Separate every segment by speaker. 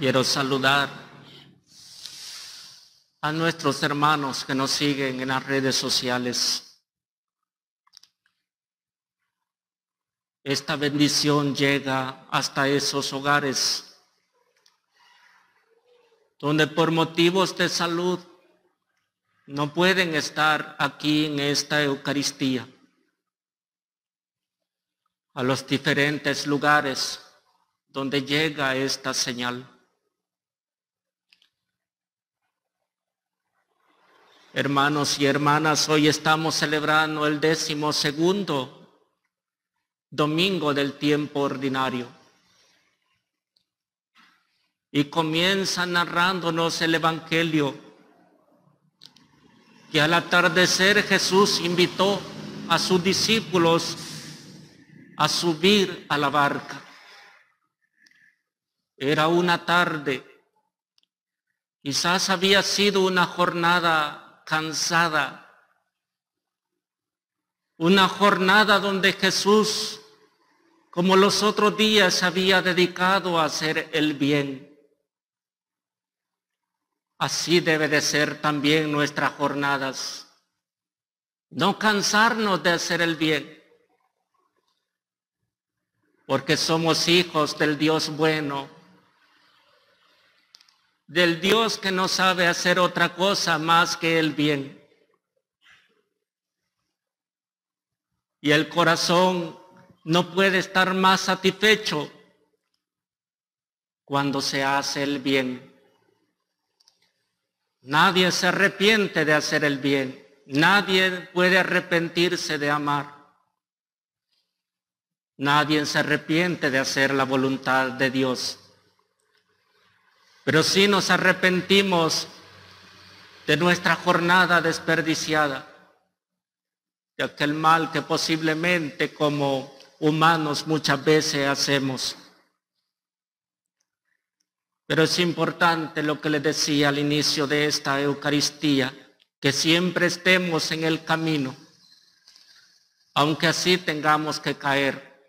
Speaker 1: Quiero saludar a nuestros hermanos que nos siguen en las redes sociales. Esta bendición llega hasta esos hogares donde por motivos de salud no pueden estar aquí en esta Eucaristía. A los diferentes lugares donde llega esta señal. Hermanos y hermanas, hoy estamos celebrando el 12º domingo del tiempo ordinario. Y comienza narrándonos el Evangelio que al atardecer Jesús invitó a sus discípulos a subir a la barca. Era una tarde, quizás había sido una jornada cansada, una jornada donde Jesús, como los otros días, se había dedicado a hacer el bien. Así debe de ser también nuestras jornadas, no cansarnos de hacer el bien, porque somos hijos del Dios bueno, del Dios que no sabe hacer otra cosa más que el bien. Y el corazón no puede estar más satisfecho cuando se hace el bien. Nadie se arrepiente de hacer el bien. Nadie puede arrepentirse de amar. Nadie se arrepiente de hacer la voluntad de Dios. Pero sí nos arrepentimos de nuestra jornada desperdiciada, de aquel mal que posiblemente como humanos muchas veces hacemos. Pero es importante lo que les decía al inicio de esta Eucaristía, que siempre estemos en el camino, aunque así tengamos que caer.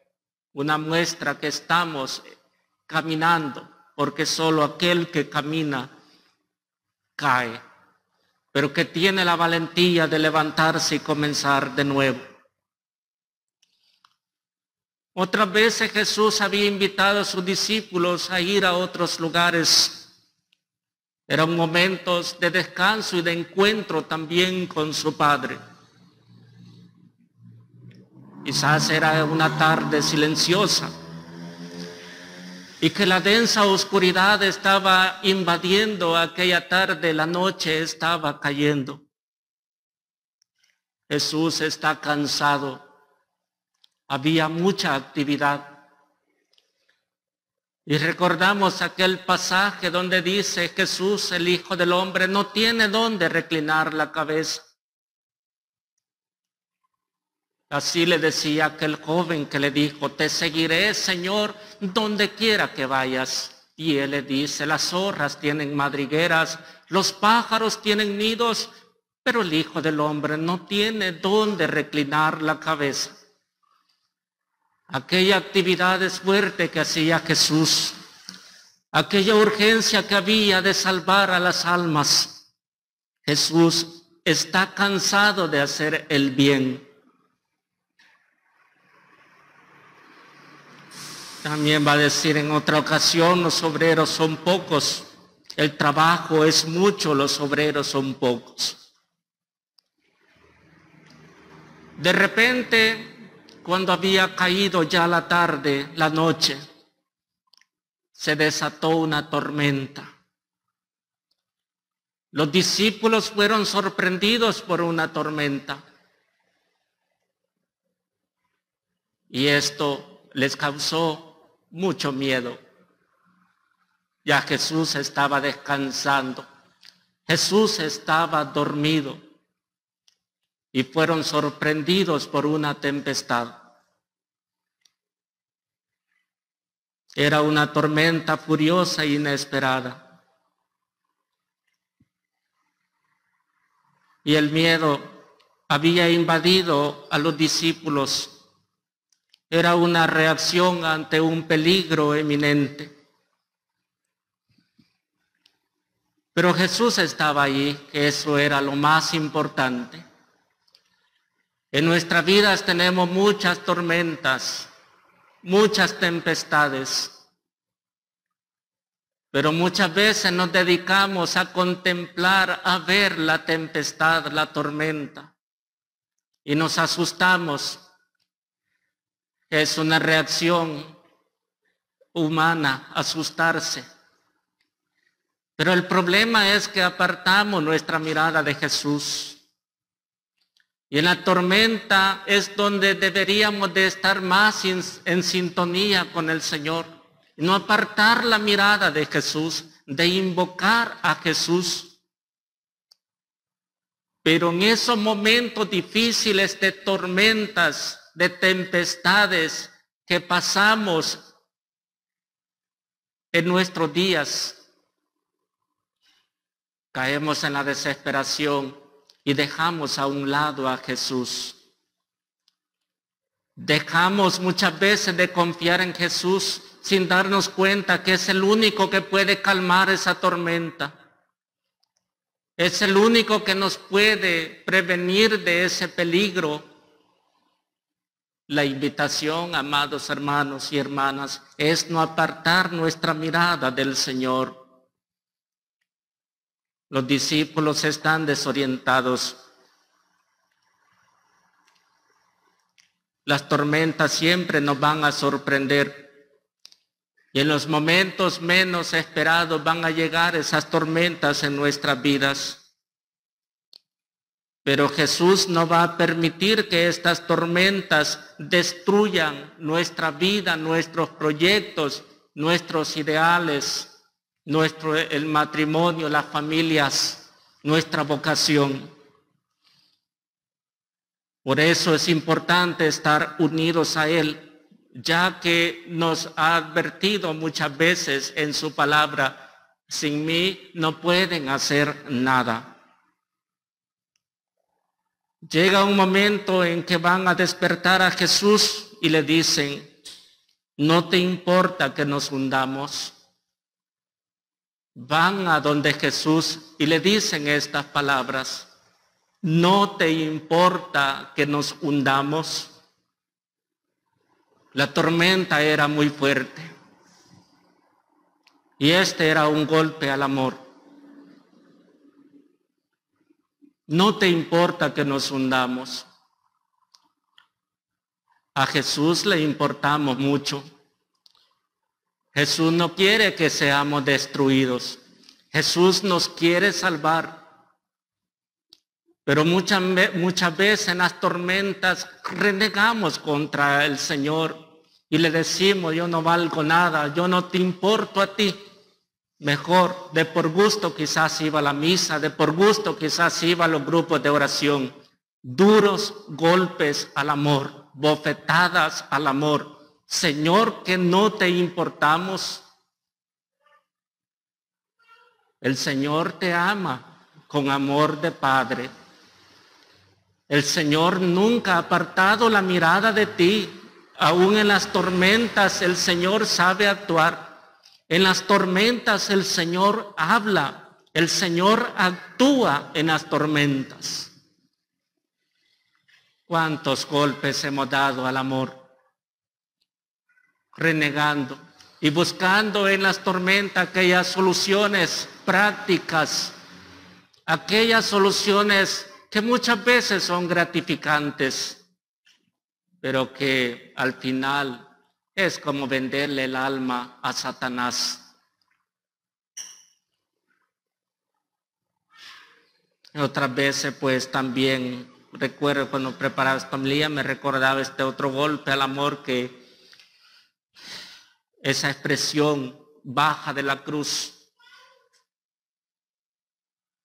Speaker 1: Una muestra que estamos caminando, porque solo aquel que camina cae, pero que tiene la valentía de levantarse y comenzar de nuevo. Otras veces Jesús había invitado a sus discípulos a ir a otros lugares. Eran momentos de descanso y de encuentro también con su Padre. Quizás era una tarde silenciosa y que la densa oscuridad estaba invadiendo aquella tarde, la noche estaba cayendo. Jesús está cansado. Había mucha actividad. Y recordamos aquel pasaje donde dice Jesús, el Hijo del Hombre, no tiene dónde reclinar la cabeza. Así le decía aquel joven que le dijo, te seguiré, Señor, donde quiera que vayas. Y él le dice, las zorras tienen madrigueras, los pájaros tienen nidos, pero el Hijo del Hombre no tiene dónde reclinar la cabeza. Aquella actividad es fuerte que hacía Jesús, aquella urgencia que había de salvar a las almas. Jesús está cansado de hacer el bien. También va a decir en otra ocasión, los obreros son pocos, el trabajo es mucho, los obreros son pocos. De repente, cuando había caído ya la tarde, la noche, se desató una tormenta. Los discípulos fueron sorprendidos por una tormenta. Y esto les causó mucho miedo. Ya Jesús estaba descansando. Jesús estaba dormido. Y fueron sorprendidos por una tempestad. Era una tormenta furiosa e inesperada. Y el miedo había invadido a los discípulos. Era una reacción ante un peligro eminente. Pero Jesús estaba allí, que eso era lo más importante. En nuestras vidas tenemos muchas tormentas, muchas tempestades, pero muchas veces nos dedicamos a contemplar, a ver la tempestad, la tormenta, y nos asustamos. Es una reacción humana, asustarse. Pero el problema es que apartamos nuestra mirada de Jesús. Y en la tormenta es donde deberíamos de estar más en sintonía con el Señor. No apartar la mirada de Jesús, de invocar a Jesús. Pero en esos momentos difíciles de tormentas, de tempestades que pasamos en nuestros días, caemos en la desesperación y dejamos a un lado a Jesús. Dejamos muchas veces de confiar en Jesús sin darnos cuenta que es el único que puede calmar esa tormenta. Es el único que nos puede prevenir de ese peligro. La invitación, amados hermanos y hermanas, es no apartar nuestra mirada del Señor. Los discípulos están desorientados. Las tormentas siempre nos van a sorprender. Y en los momentos menos esperados van a llegar esas tormentas en nuestras vidas. Pero Jesús no va a permitir que estas tormentas destruyan nuestra vida, nuestros proyectos, nuestros ideales, el matrimonio, las familias, nuestra vocación. Por eso es importante estar unidos a Él, ya que nos ha advertido muchas veces en su palabra: sin mí no pueden hacer nada. Llega un momento en que van a despertar a Jesús y le dicen: ¿no te importa que nos hundamos? Van a donde Jesús y le dicen estas palabras: ¿no te importa que nos hundamos? La tormenta era muy fuerte y este era un golpe al amor. ¿No te importa que nos hundamos? A Jesús le importamos mucho. Jesús no quiere que seamos destruidos. Jesús nos quiere salvar. Pero muchas veces en las tormentas renegamos contra el Señor y le decimos: yo no valgo nada, yo no te importo a ti. Mejor, de por gusto quizás iba a la misa, de por gusto quizás iba a los grupos de oración. Duros golpes al amor, bofetadas al amor. Señor, que no te importamos. El Señor te ama con amor de Padre. El Señor nunca ha apartado la mirada de ti. Aún en las tormentas el Señor sabe actuar. En las tormentas el Señor habla. El Señor actúa en las tormentas. ¿Cuántos golpes hemos dado al amor? Renegando y buscando en las tormentas aquellas soluciones prácticas, aquellas soluciones que muchas veces son gratificantes, pero que al final es como venderle el alma a Satanás. Otras veces pues también recuerdo cuando preparaba esta homilía, me recordaba este otro golpe al amor, que esa expresión baja de la cruz.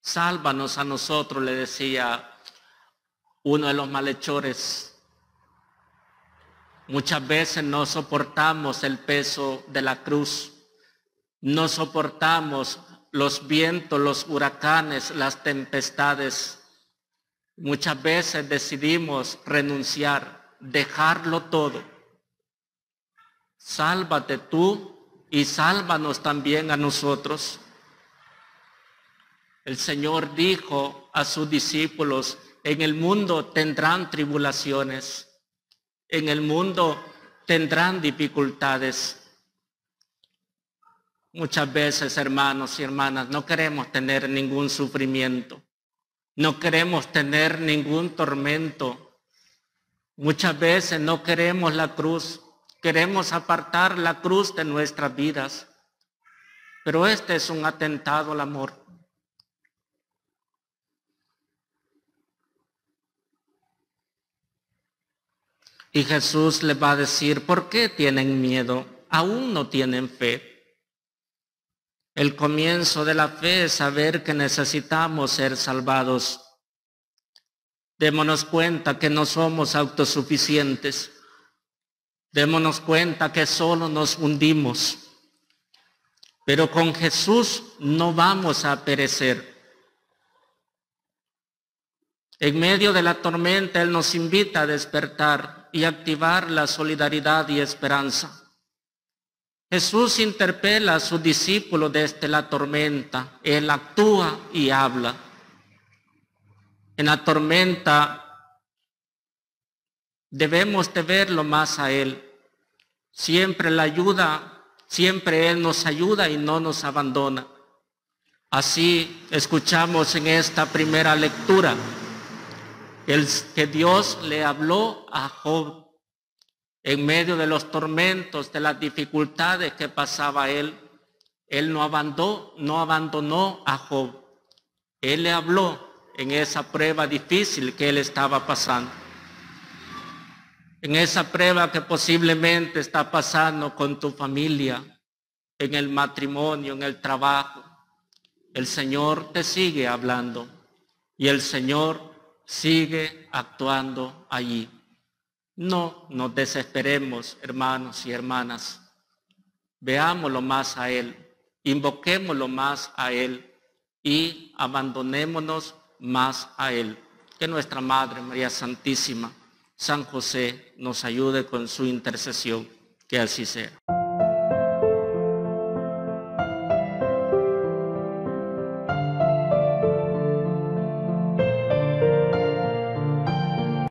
Speaker 1: Sálvanos a nosotros, le decía uno de los malhechores. Muchas veces no soportamos el peso de la cruz, no soportamos los vientos, los huracanes, las tempestades. Muchas veces decidimos renunciar, dejarlo todo. Sálvate tú y sálvanos también a nosotros. El Señor dijo a sus discípulos, en el mundo tendrán tribulaciones, en el mundo tendrán dificultades. Muchas veces, hermanos y hermanas, no queremos tener ningún sufrimiento, no queremos tener ningún tormento. Muchas veces no queremos la cruz, queremos apartar la cruz de nuestras vidas, pero este es un atentado al amor. Y Jesús les va a decir, ¿por qué tienen miedo? Aún no tienen fe. El comienzo de la fe es saber que necesitamos ser salvados. Démonos cuenta que no somos autosuficientes. Démonos cuenta que solo nos hundimos. Pero con Jesús no vamos a perecer. En medio de la tormenta, Él nos invita a despertar y activar la solidaridad y esperanza. Jesús interpela a sus discípulos desde la tormenta. Él actúa y habla. En la tormenta debemos de verlo más a Él. Siempre la ayuda, siempre Él nos ayuda y no nos abandona. Así escuchamos en esta primera lectura que Dios le habló a Job en medio de los tormentos, de las dificultades que pasaba él. Él no abandonó a Job. Él le habló en esa prueba difícil que él estaba pasando. En esa prueba que posiblemente está pasando con tu familia, en el matrimonio, en el trabajo. El Señor te sigue hablando y el Señor sigue actuando allí. No nos desesperemos, hermanos y hermanas. Veámoslo más a Él, invoquémoslo más a Él y abandonémonos más a Él. Que nuestra Madre María Santísima, San José, nos ayude con su intercesión. Que así sea.